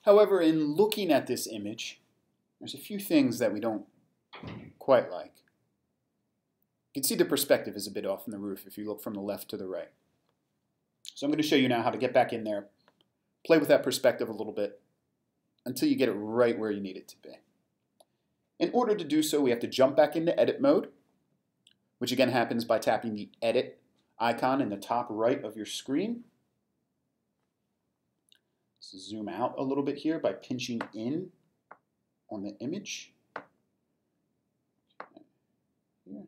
However, in looking at this image, there's a few things that we don't quite like. You can see the perspective is a bit off in the roof if you look from the left to the right. So I'm going to show you now how to get back in there, play with that perspective a little bit until you get it right where you need it to be. In order to do so, we have to jump back into edit mode, which again happens by tapping the edit icon in the top right of your screen. Let's zoom out a little bit here by pinching in on the image. Here.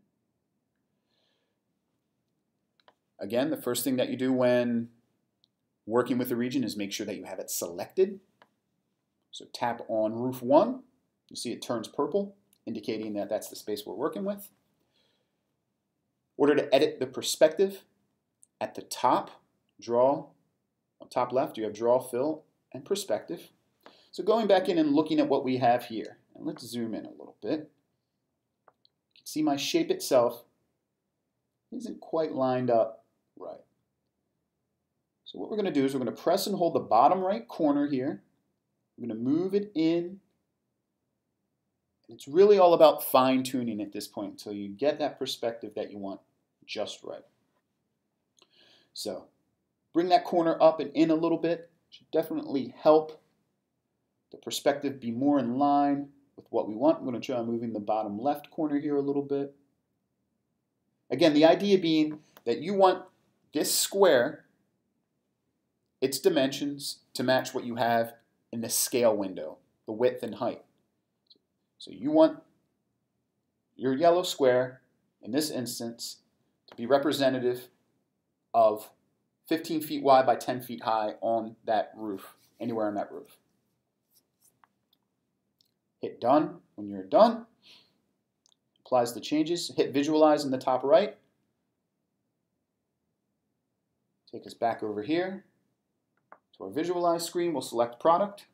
Again, the first thing that you do when working with a region is make sure that you have it selected. So tap on roof 1. You see it turns purple, indicating that that's the space we're working with. In order to edit the perspective, at the top, draw, on top left, you have draw, fill, and perspective. So going back in and looking at what we have here, and let's zoom in a little bit. You can see my shape itself isn't quite lined up right. So what we're going to do is we're going to press and hold the bottom right corner here. We're going to move it in. It's really all about fine-tuning at this point until you get that perspective that you want just right. So bring that corner up and in a little bit. Should definitely help the perspective be more in line with what we want. I'm going to try moving the bottom left corner here a little bit. Again, the idea being that you want this square, its dimensions, to match what you have in the scale window, the width and height. So you want your yellow square, in this instance, to be representative of 15 feet wide by 10 feet high on that roof, anywhere on that roof. Hit done when you're done. Applies the changes. Hit visualize in the top right. Take us back over here to our visualize screen. We'll select product.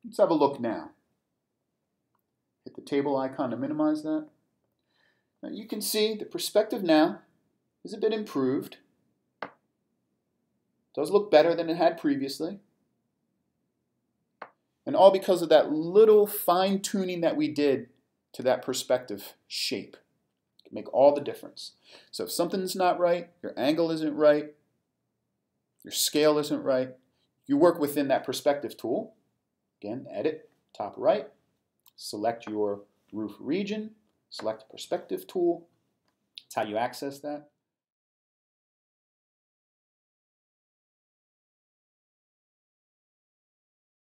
Let's have a look now. Hit the table icon to minimize that. Now you can see the perspective now is a bit improved. Does look better than it had previously. And all because of that little fine-tuning that we did to that perspective shape. It can make all the difference. So if something's not right, your angle isn't right, your scale isn't right, you work within that perspective tool. Again, edit, top right, select your roof region, select the perspective tool. That's how you access that.